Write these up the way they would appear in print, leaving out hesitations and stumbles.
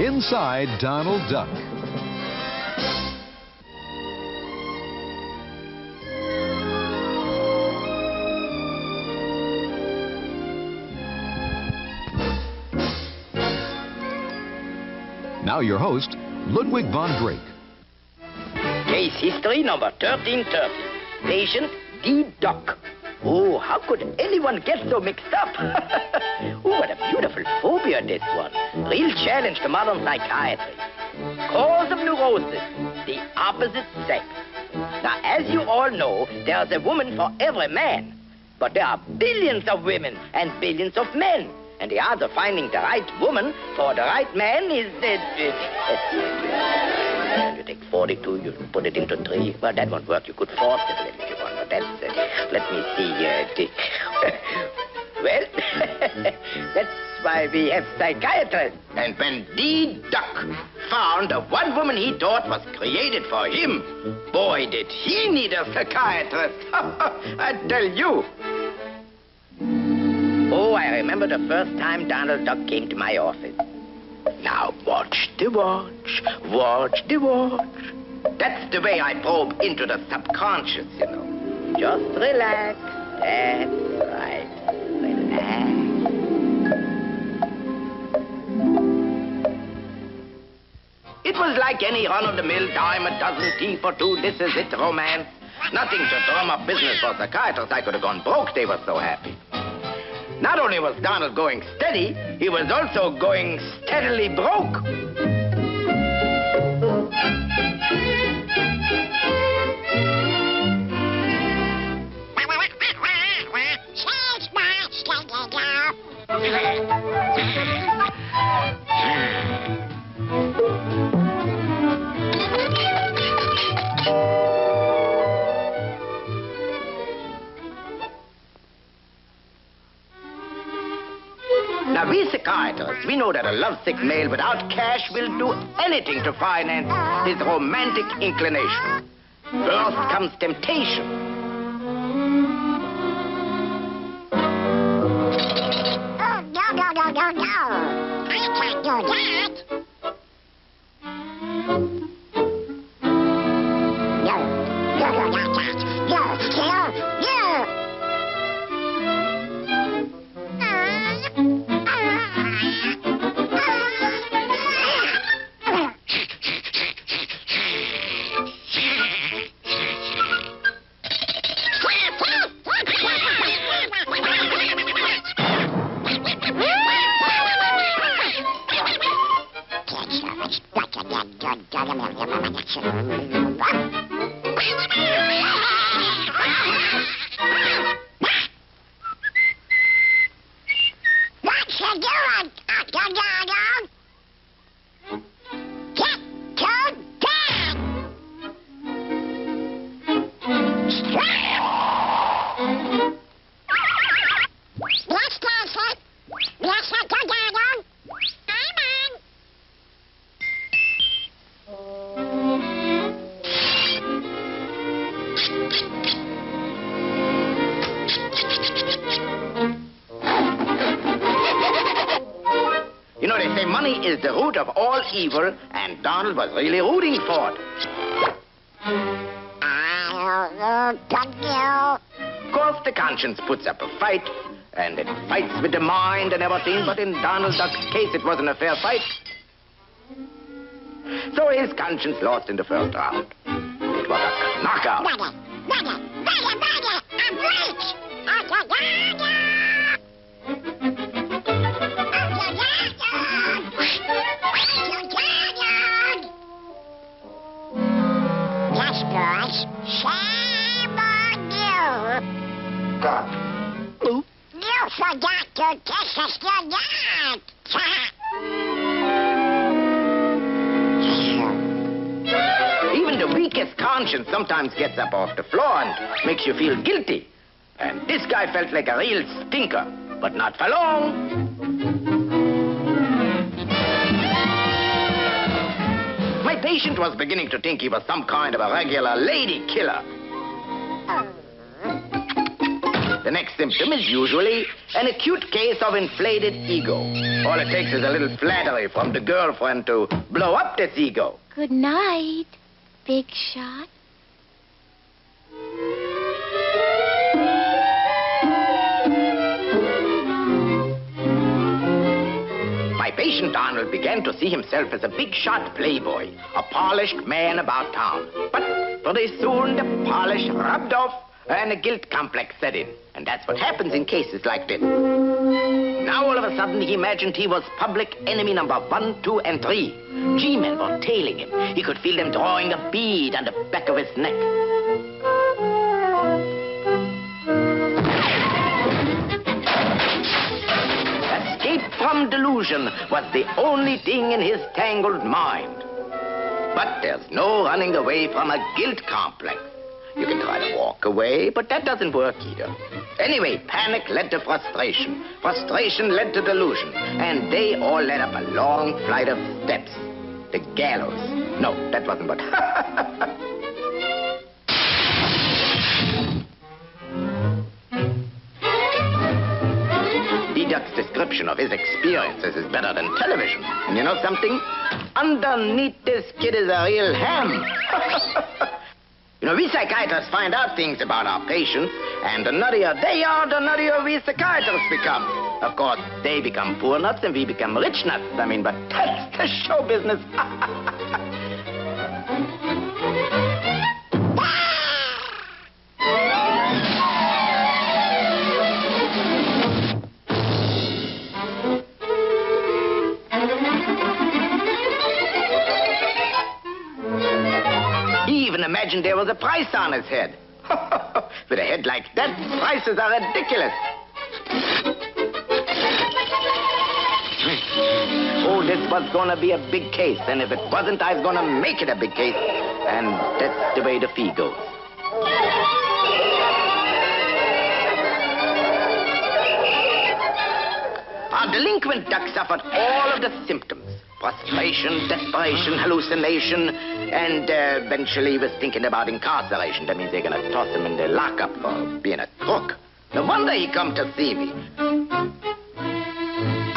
Inside Donald Duck. Now your host, Ludwig von Drake. Case history number 1330. Patient D. Duck. Oh, how could anyone get so mixed up? Oh, what a beautiful phobia, this one. Real challenge to modern psychiatry. Cause of neurosis, the opposite sex. Now, as you all know, there's a woman for every man. But there are billions of women and billions of men. And the odds of finding the right woman for the right man is... you take 42, you put it into 3. Well, that won't work. You could force it a little if you want. But that's... let me see. Well, that's why we have psychiatrists. And when D. Duck found the one woman he thought was created for him, boy, did he need a psychiatrist. I tell you. Oh, I remember the first time Donald Duck came to my office. Now, watch the watch, watch the watch. That's the way I probe into the subconscious, you know. Just relax. That's right. Relax. It was like any run-of-the-mill dime a dozen tea for two, this is it romance. Nothing to drum up business for psychiatrists. I could have gone broke, they were so happy. Not only was Donald going steady, he was also going steadily broke. Now, we psychiatrists, we know that a lovesick male without cash will do anything to finance his romantic inclination. First comes temptation. Oh, no. I can't do that. No. You know, they say money is the root of all evil, and Donald was really rooting for it. Of course, the conscience puts up a fight, and it fights with the mind and everything, but in Donald Duck's case, it wasn't a fair fight. So his conscience lost in the first round. It was a knockout. Shame on you. You forgot to kiss us goodnight. Even the weakest conscience sometimes gets up off the floor and makes you feel guilty. And this guy felt like a real stinker, but not for long. My patient was beginning to think he was some kind of a regular lady killer. The next symptom is usually an acute case of inflated ego. All it takes is a little flattery from the girlfriend to blow up this ego. Good night, big shot. My patient Donald began to see himself as a big shot playboy, a polished man about town. But pretty soon the polish rubbed off and a guilt complex set in. And that's what happens in cases like this. Now all of a sudden he imagined he was public enemy number 1, 2, and 3. G-men were tailing him. He could feel them drawing a bead on the back of his neck. Escape from delusion was the only thing in his tangled mind. But there's no running away from a guilt complex. You can try to walk away, but that doesn't work either. Anyway, panic led to frustration. Frustration led to delusion. And they all led up a long flight of steps. The gallows. No, that wasn't what... Duck's description of his experiences is better than television. And you know something? Underneath this kid is a real ham. You know, we psychiatrists find out things about our patients, and the nuttier they are, the nuttier we psychiatrists become. Of course, they become poor nuts and we become rich nuts. I mean, but that's the show business. Imagine there was a price on his head. With a head like that, prices are ridiculous. Oh, this was gonna be a big case, and if it wasn't, I was gonna make it a big case. And that's the way the fee goes. Our delinquent duck suffered all of the symptoms. Frustration, desperation, hallucination, and eventually was thinking about incarceration. That means they're going to toss him in the lockup for being a crook. No wonder he come to see me.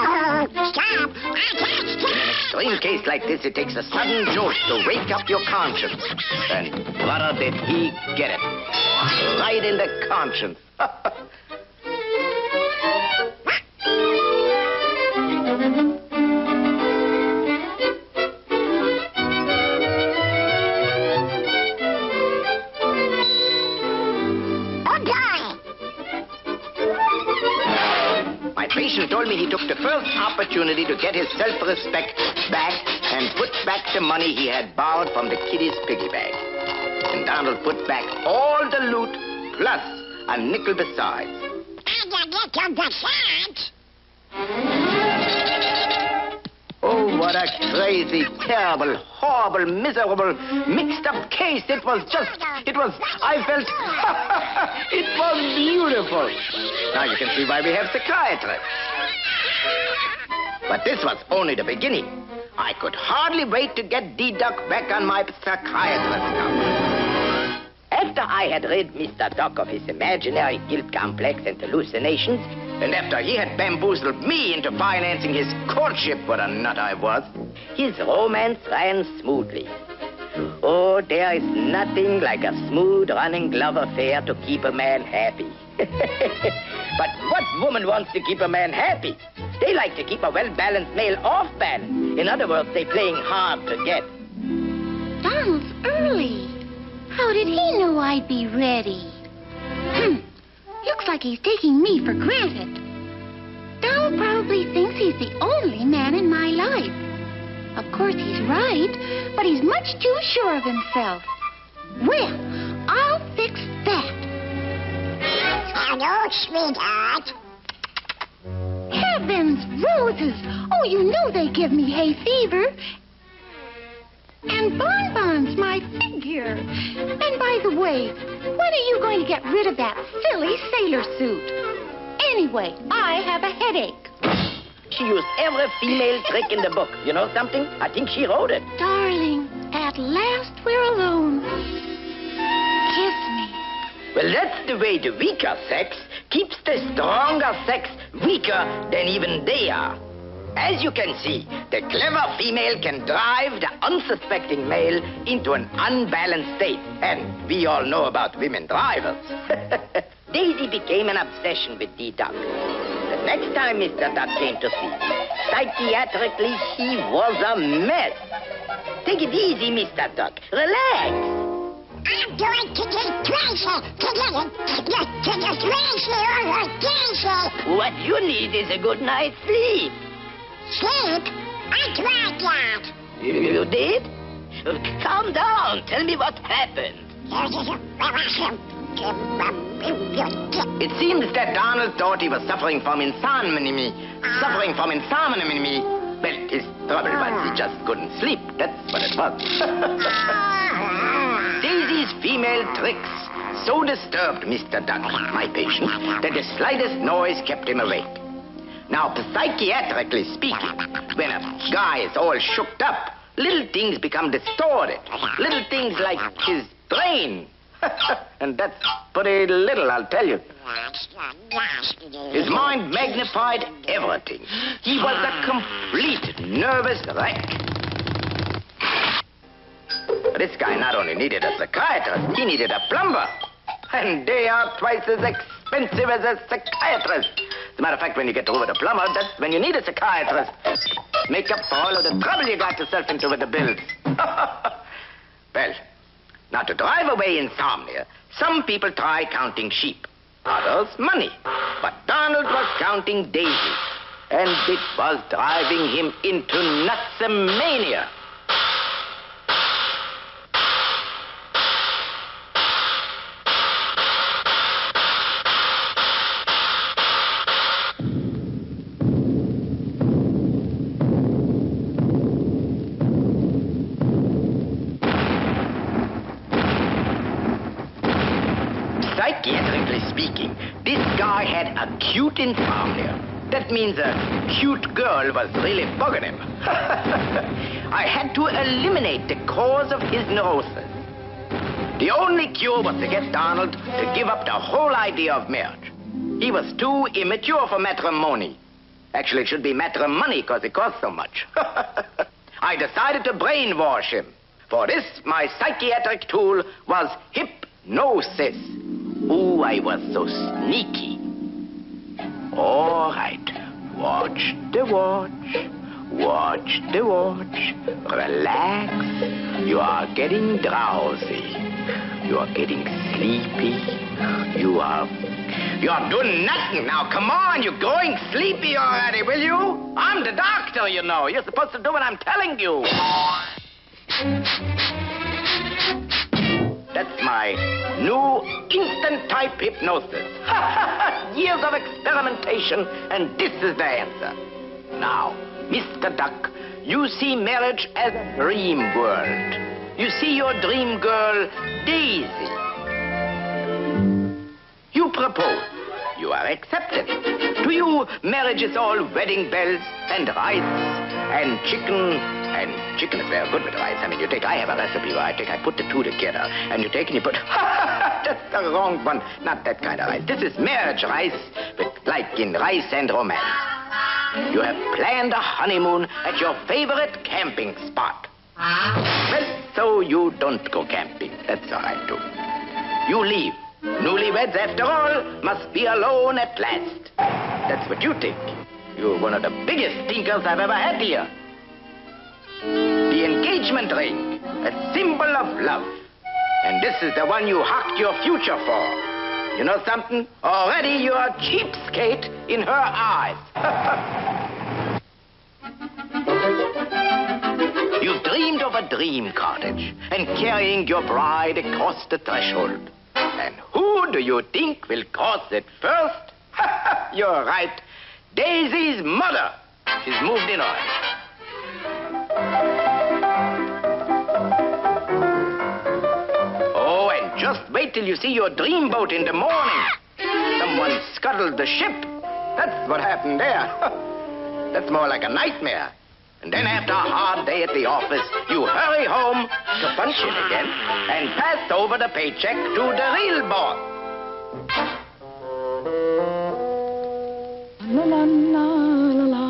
Oh, stop! I can't stop! In an extreme case like this, it takes a sudden jolt to wake up your conscience. And brother, did he get it. Right in the conscience. Patient told me he took the first opportunity to get his self-respect back and put back the money he had borrowed from the kiddie's piggy bag. And Donald put back all the loot plus a nickel besides. And a nickel besides? Oh, what a crazy, terrible, horrible, miserable, mixed-up case. I felt, it was beautiful. Now you can see why we have psychiatrists. But this was only the beginning. I could hardly wait to get D-Duck back on my psychiatrist number. After I had rid Mr. Duck of his imaginary guilt complex and hallucinations, and after he had bamboozled me into financing his courtship, what a nut I was, his romance ran smoothly. Oh, there is nothing like a smooth-running love affair to keep a man happy. But what woman wants to keep a man happy? They like to keep a well-balanced male off-balance. In other words, they're playing hard to get. Donald's early. How did he know I'd be ready? Looks like he's taking me for granted. Donald probably thinks he's the only man in my life. Of course, he's right, but he's much too sure of himself. Well, I'll fix that. Hello, sweetheart. Heavens, roses! Oh, you know they give me hay fever. And bonbons, my figure. And by the way, when are you going to get rid of that silly sailor suit? Anyway, I have a headache. She used every female trick in the book. You know something? I think she wrote it. Darling, at last we're alone. Kiss me. Well, that's the way the weaker sex keeps the stronger sex weaker than even they are. As you can see, the clever female can drive the unsuspecting male into an unbalanced state. And we all know about women drivers. Daisy became an obsession with D-Duck. The next time Mr. Duck came to see me, psychiatrically, he was a mess. Take it easy, Mr. Duck. Relax. I'm going to get crazy to get crazy over Daisy. What you need is a good night's sleep. Sleep? I tried that. You did? Calm down. Tell me what happened. It seems that Donald thought he was suffering from insomnia. Well, his trouble was he just couldn't sleep. That's what it was. Daisy's female tricks so disturbed Mr. Duck, my patient, that the slightest noise kept him awake. Now, psychiatrically speaking, when a guy is all shooked up, little things become distorted. Little things like his brain. And that's pretty little, I'll tell you. His mind magnified everything. He was a complete nervous wreck. This guy not only needed a psychiatrist, he needed a plumber. And they are twice as expensive as a psychiatrist. As a matter of fact, when you get over the plumber, that's when you need a psychiatrist. Make up for all of the trouble you got yourself into with the bills. Well, now to drive away insomnia, some people try counting sheep, others money. But Donald was counting daisies, and it was driving him into nutsamania. Psychiatrically speaking, this guy had acute insomnia. That means a cute girl was really bugging him. I had to eliminate the cause of his neurosis. The only cure was to get Donald to give up the whole idea of marriage. He was too immature for matrimony. Actually, it should be matrimony because it costs so much. I decided to brainwash him. For this, my psychiatric tool was hypnosis. Oh, I was so sneaky. All right. Watch the watch. Watch the watch. Relax. You are getting drowsy. You are getting sleepy. You are doing nothing now. Come on, you're going sleepy already, will you? I'm the doctor, you know. You're supposed to do what I'm telling you. That's my new instant type hypnosis. Years of experimentation, and this is the answer. Now, Mr. Duck, you see marriage as a dream world. You see your dream girl, Daisy. You propose. You are accepted. To you, marriage is all wedding bells and rice and chicken. And chicken is very good with rice. I mean, I have a recipe where I put the two together. And you put, that's the wrong one. Not that kind of rice. This is marriage rice, but like in Rice and Romance. You have planned a honeymoon at your favorite camping spot. Well, so you don't go camping. That's all right, too. You leave. Newlyweds, after all, must be alone at last. That's what you think. You're one of the biggest thinkers I've ever had here. The engagement ring, a symbol of love. And this is the one you hocked your future for. You know something? Already you're a cheapskate in her eyes. You've dreamed of a dream cottage and carrying your bride across the threshold. And who do you think will cross it first? You're right. Daisy's mother. She's moved in already. Oh, and just wait till you see your dreamboat in the morning. Someone scuttled the ship. That's what happened there. That's more like a nightmare. And then after a hard day at the office, you hurry home to punch in again and pass over the paycheck to the real boss. La la la la la.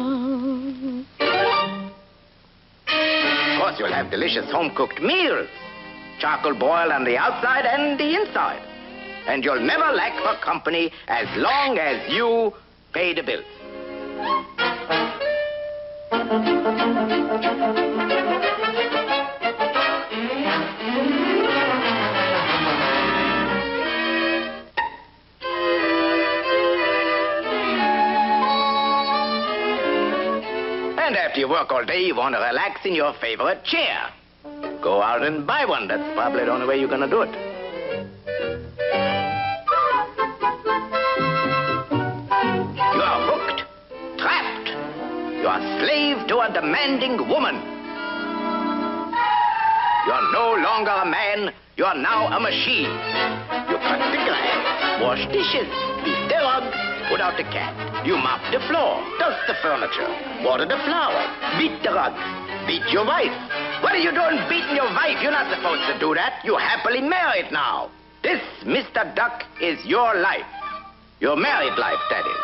Of course, you'll have delicious home-cooked meals. Charcoal boiled on the outside and the inside. And you'll never lack for company as long as you pay the bills. And after you work all day, you want to relax in your favorite chair. Go out and buy one. That's probably the only way you're going to do it. You are hooked, trapped. You are slave to a demanding woman. You are no longer a man. You are now a machine. You cut the grass, wash dishes, feed the dog, put out the cat. You mop the floor, dust the furniture, water the flowers, beat the rugs, beat your wife. What are you doing beating your wife? You're not supposed to do that. You're happily married now. This, Mr. Duck, is your life. Your married life, that is.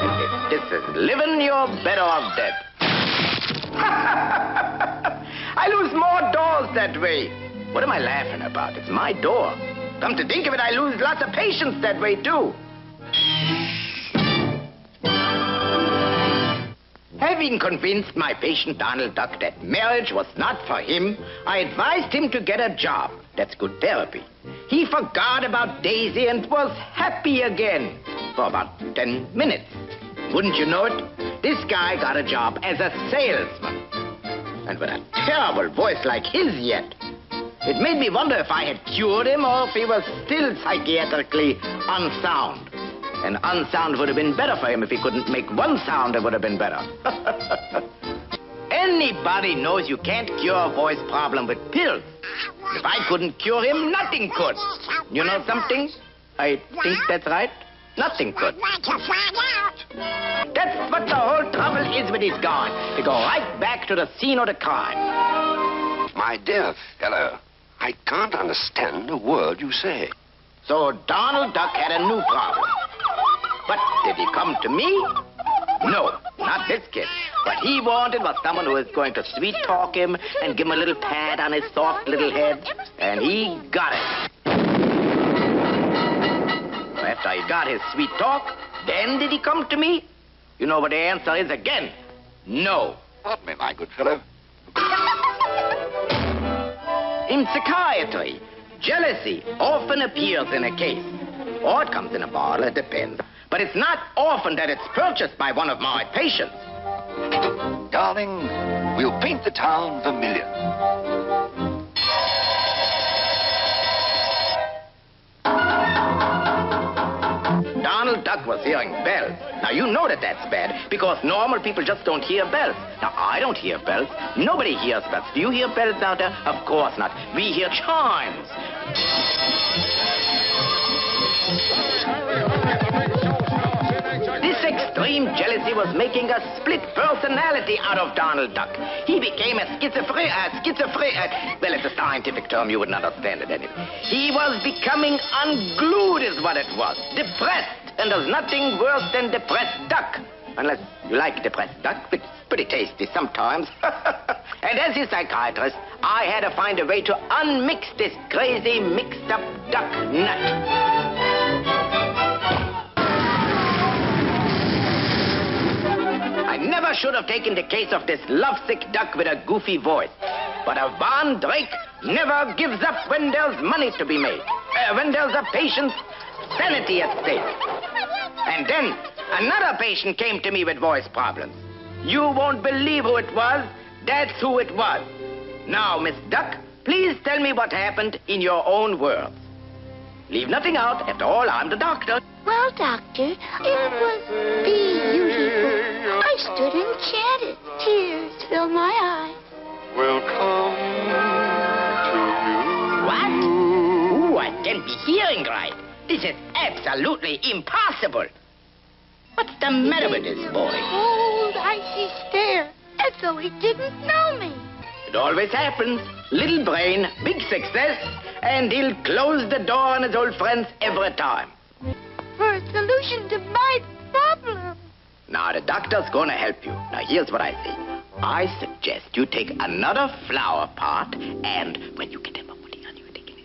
And if this is living, you're better off dead. I lose more doors that way. What am I laughing about? It's my door. Come to think of it, I lose lots of patients that way, too. Having convinced my patient Donald Duck that marriage was not for him, I advised him to get a job. That's good therapy. He forgot about Daisy and was happy again for about 10 minutes. Wouldn't you know it? This guy got a job as a salesman. And with a terrible voice like his yet. It made me wonder if I had cured him or if he was still psychiatrically unsound. And unsound would have been better for him if he couldn't make one sound. It would have been better. Anybody knows you can't cure a voice problem with pills. If I couldn't cure him, nothing could. You know something? I think that's right. Nothing could. That's what the whole trouble is with these guys. They go right back to the scene of the crime. My dear fellow, I can't understand a word you say. So Donald Duck had a new problem. But did he come to me? No, not this kid. What he wanted was someone who was going to sweet-talk him and give him a little pat on his soft little head. And he got it. After he got his sweet talk, then did he come to me? You know what the answer is again. No. Pardon me, my good fellow. In psychiatry, jealousy often appears in a case. Or it comes in a bottle, it depends. But it's not often that it's purchased by one of my patients. Darling, we'll paint the town vermilion. Donald Duck was hearing bells. Now, you know that that's bad, because normal people just don't hear bells. Now, I don't hear bells. Nobody hears bells. Do you hear bells out there? Of course not. We hear chimes. This extreme jealousy was making a split personality out of Donald Duck. He became a schizophrenic. Well, it's a scientific term. You wouldn't understand it anyway. He was becoming unglued is what it was. Depressed. And there's nothing worse than depressed duck. Unless you like depressed duck. It's pretty tasty sometimes. And as his psychiatrist, I had to find a way to unmix this crazy, mixed-up duck nut. I never should have taken the case of this lovesick duck with a goofy voice. But a Von Drake never gives up when there's money to be made. When there's a patient's sanity at stake. And then another patient came to me with voice problems. You won't believe who it was. That's who it was. Now, Miss Duck, please tell me what happened in your own words. Leave nothing out. After all, I'm the doctor. Well, Doctor, it was beautiful. I stood enchanted. Tears filled my eyes. Welcome to you. What? Ooh, I can't be hearing right. This is absolutely impossible. What's the matter with this boy? Cold, icy stare, as though he didn't know me. It always happens. Little brain, big success, and he'll close the door on his old friends every time. solution to my problem. Now, the doctor's gonna help you. Now, here's what I say. I suggest you take another flower pot, and when you get him up, you take it.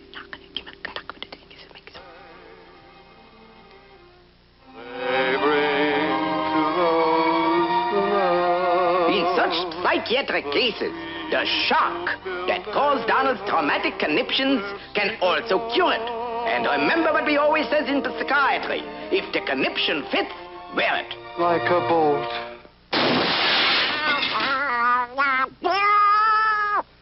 In such psychiatric cases, the shock that caused Donald's traumatic conniptions can also cure it. And remember what we always says in psychiatry. If the conniption fits, wear it. Like a bolt.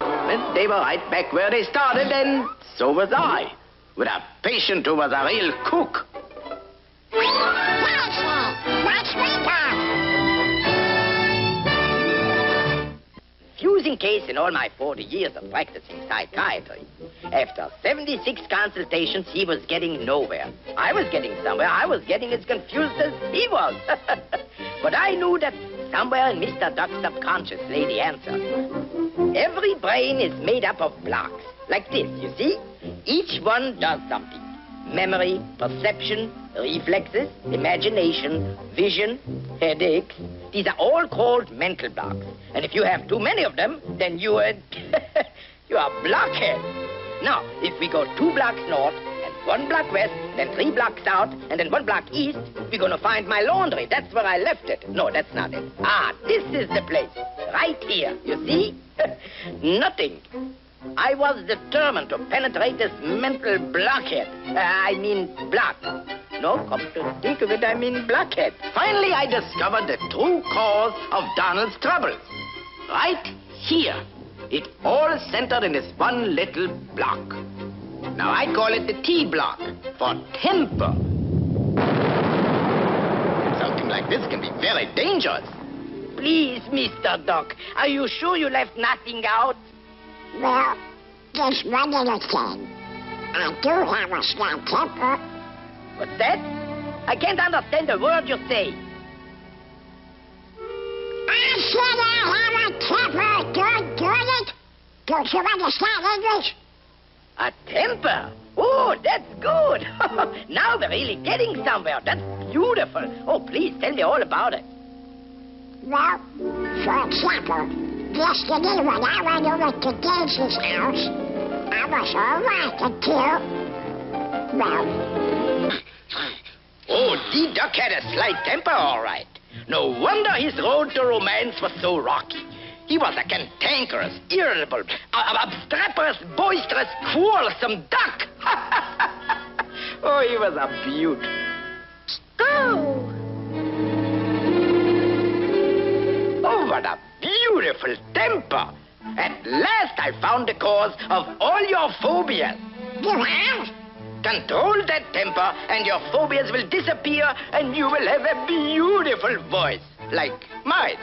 And they were right back where they started, and so was I. With a patient who was a real kook. Fusing case in all my 40 years of practicing psychiatry. After 76 consultations, he was getting nowhere. I was getting somewhere. I was getting as confused as he was. But I knew that somewhere in Mr. Duck's subconscious lay the answer. Every brain is made up of blocks, like this, you see? Each one does something. Memory, perception, reflexes, imagination, vision, headaches. These are all called mental blocks. And if you have too many of them, then you are a blockhead. Now, if we go 2 blocks north, and 1 block west, then 3 blocks south, and then 1 block east, we're going to find my laundry. That's where I left it. No, that's not it. Ah, this is the place. Right here. You see? Nothing. I was determined to penetrate this mental blockhead. Block. No, come to think of it, I mean blockhead. Finally, I discovered the true cause of Donald's troubles. Right here. It all centered in this one little block. Now, I call it the T block for temper. Something like this can be very dangerous. Please, Mr. Duck, are you sure you left nothing out? Well, just one little thing. I do have a strong temper. What's that? I can't understand a word you say. I said I have a temper, it? Don't you understand English? A temper? Oh, that's good. Now we're really getting somewhere. That's beautiful. Oh, please tell me all about it. Well, for example, yesterday when I went over to Daisy's house, I was all right until, well... Oh, the Duck had a slight temper, all right. No wonder his road to romance was so rocky. He was a cantankerous, irritable, obstreperous, boisterous, quarrelsome duck. Oh, he was a beaut. Oh. Oh, what a beautiful temper. At last I found the cause of all your phobias. You have? Control that temper and your phobias will disappear and you will have a beautiful voice, like mine.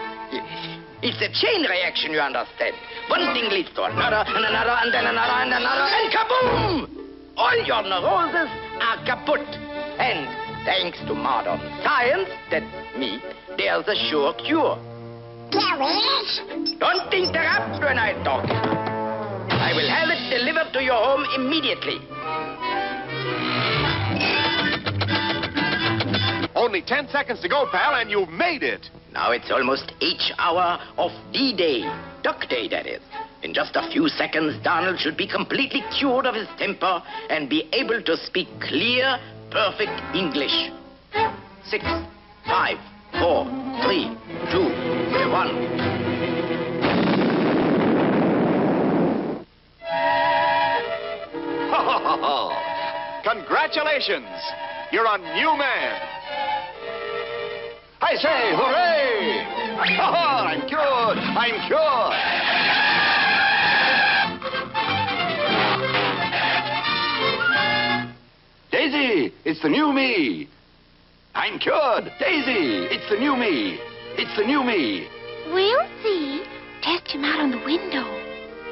It's a chain reaction, you understand. One thing leads to another, and another, and then another, and another, and kaboom! All your neuroses are kaput. And thanks to modern science, that's me, there's a sure cure. There is? Don't interrupt when I talk. I will have it delivered to your home immediately. Only 10 seconds to go, pal, and you've made it. Now it's almost each hour of D-Day. Duck Day, that is. In just a few seconds, Donald should be completely cured of his temper and be able to speak clear, perfect English. 6, 5, 4, 3, 2, 1. Congratulations! You're a new man. I say, hooray! I'm cured! I'm cured! Daisy, it's the new me. I'm cured. Daisy, it's the new me. It's the new me. We'll see. Test him out on the window.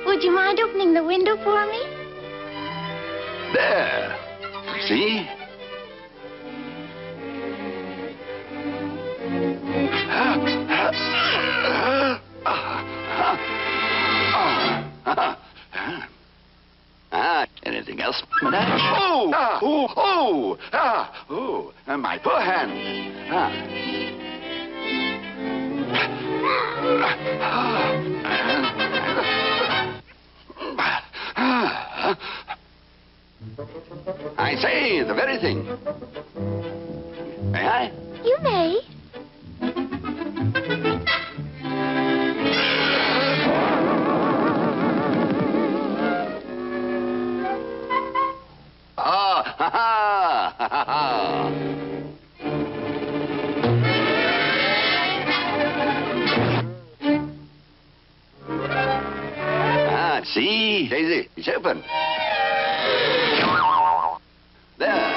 Would you mind opening the window for me? There. See? Anything else, madame? My poor hand. I say, the very thing. May I? You may. See, Daisy, it's open. There.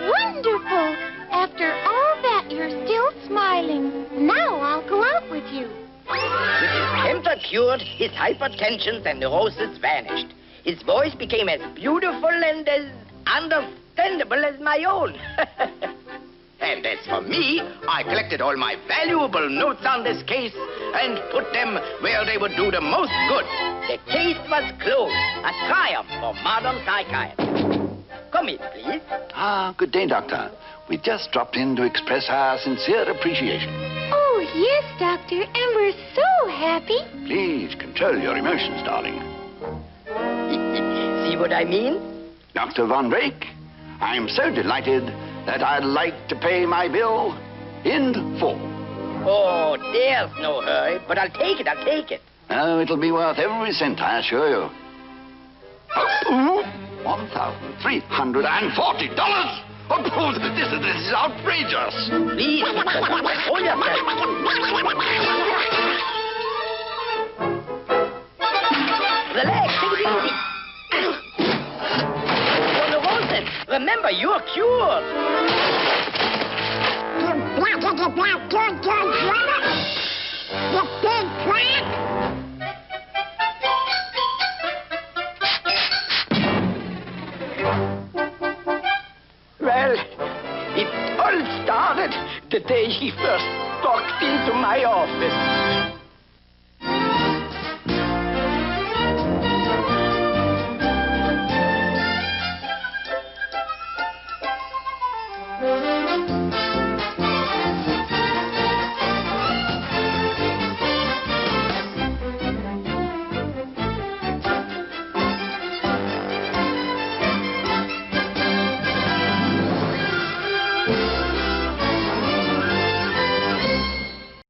Wonderful! After all that, you're still smiling. Now I'll go out with you. With his temper cured, his hypertension and neurosis vanished. His voice became as beautiful and as understandable as my own. And as for me, I collected all my valuable notes on this case and put them where they would do the most good. The case was closed. A triumph for modern psychiatry. Come in, please. Good day, Doctor. We just dropped in to express our sincere appreciation. Oh, yes, Doctor, and we're so happy. Please control your emotions, darling. See what I mean? Dr. Von Drake, I'm so delighted that I'd like to pay my bill in full. Oh, there's no hurry, but I'll take it. Oh, it'll be worth every cent, I assure you. $1,340. Oh, this is outrageous. Please, hold yourself. Relax, take it easy. Your neurosis. Remember, you're cured. You blotted it out good, brother. You big plant. Well, it all started the day he first walked into my office.